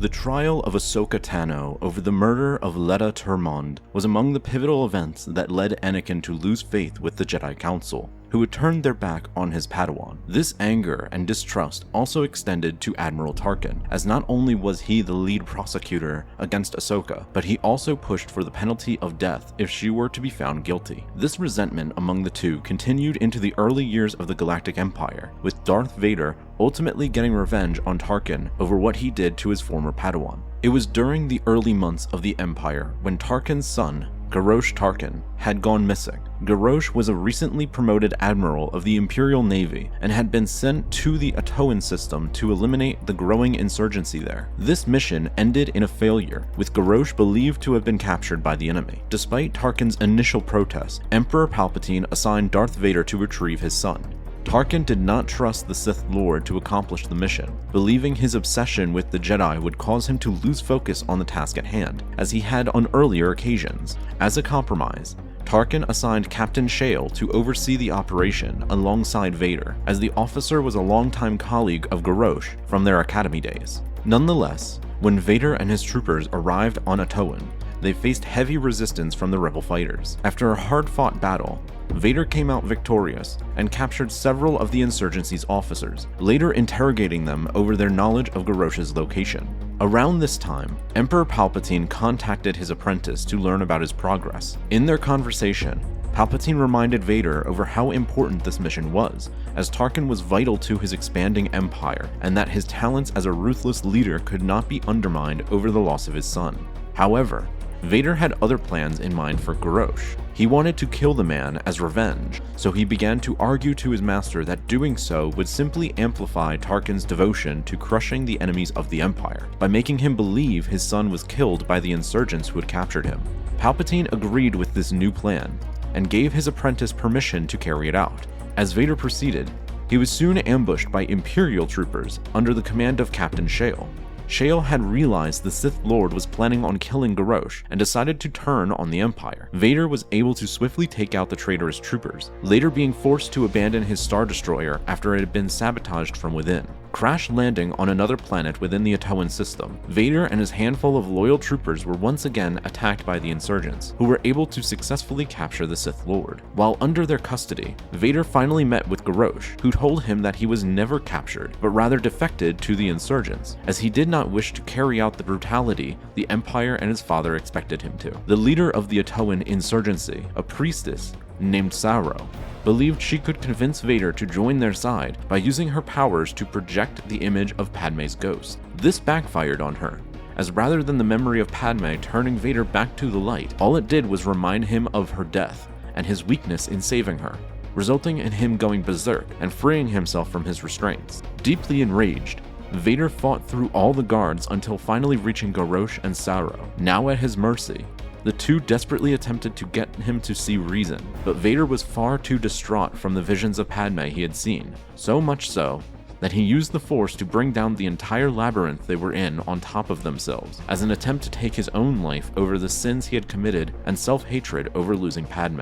The trial of Ahsoka Tano over the murder of Letta Termond was among the pivotal events that led Anakin to lose faith with the Jedi Council, who had turned their back on his Padawan. This anger and distrust also extended to Admiral Tarkin, as not only was he the lead prosecutor against Ahsoka, but he also pushed for the penalty of death if she were to be found guilty. This resentment among the two continued into the early years of the Galactic Empire, with Darth Vader ultimately getting revenge on Tarkin over what he did to his former Padawan. It was during the early months of the Empire when Tarkin's son, Garrosh Tarkin, had gone missing. Garrosh was a recently promoted admiral of the Imperial Navy and had been sent to the Atoan system to eliminate the growing insurgency there. This mission ended in a failure, with Garrosh believed to have been captured by the enemy. Despite Tarkin's initial protest, Emperor Palpatine assigned Darth Vader to retrieve his son. Tarkin did not trust the Sith Lord to accomplish the mission, believing his obsession with the Jedi would cause him to lose focus on the task at hand, as he had on earlier occasions. As a compromise, Tarkin assigned Captain Shale to oversee the operation alongside Vader, as the officer was a longtime colleague of Garrosh from their academy days. Nonetheless, when Vader and his troopers arrived on Atoan, they faced heavy resistance from the rebel fighters. After a hard-fought battle, Vader came out victorious and captured several of the insurgency's officers, later interrogating them over their knowledge of Garrosh's location. Around this time, Emperor Palpatine contacted his apprentice to learn about his progress. In their conversation, Palpatine reminded Vader over how important this mission was, as Tarkin was vital to his expanding empire, and that his talents as a ruthless leader could not be undermined over the loss of his son. However, Vader had other plans in mind for Garrosh. He wanted to kill the man as revenge, so he began to argue to his master that doing so would simply amplify Tarkin's devotion to crushing the enemies of the Empire, by making him believe his son was killed by the insurgents who had captured him. Palpatine agreed with this new plan, and gave his apprentice permission to carry it out. As Vader proceeded, he was soon ambushed by Imperial troopers under the command of Captain Shale. Shale had realized the Sith Lord was planning on killing Garrosh and decided to turn on the Empire. Vader was able to swiftly take out the traitorous troopers, later being forced to abandon his Star Destroyer after it had been sabotaged from within. Crash landing on another planet within the Atoan system, Vader and his handful of loyal troopers were once again attacked by the insurgents, who were able to successfully capture the Sith Lord. While under their custody, Vader finally met with Garrosh, who told him that he was never captured, but rather defected to the insurgents, as he did not wish to carry out the brutality the Empire and his father expected him to. The leader of the Atoan insurgency, a priestess named Sauro, believed she could convince Vader to join their side by using her powers to project the image of Padme's ghost. This backfired on her, as rather than the memory of Padme turning Vader back to the light, all it did was remind him of her death and his weakness in saving her, resulting in him going berserk and freeing himself from his restraints. Deeply enraged, Vader fought through all the guards until finally reaching Garrosh and Sauro. Now at his mercy, the two desperately attempted to get him to see reason, but Vader was far too distraught from the visions of Padme he had seen, so much so that he used the Force to bring down the entire labyrinth they were in on top of themselves, as an attempt to take his own life over the sins he had committed and self-hatred over losing Padme.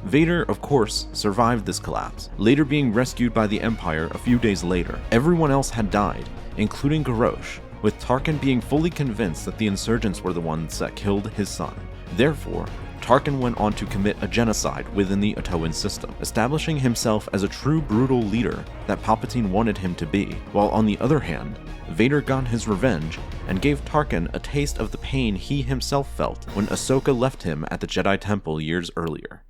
Vader, of course, survived this collapse, later being rescued by the Empire a few days later. Everyone else had died, including Garrosh, with Tarkin being fully convinced that the insurgents were the ones that killed his son. Therefore, Tarkin went on to commit a genocide within the Atoan system, establishing himself as a true brutal leader that Palpatine wanted him to be, while on the other hand, Vader got his revenge and gave Tarkin a taste of the pain he himself felt when Ahsoka left him at the Jedi Temple years earlier.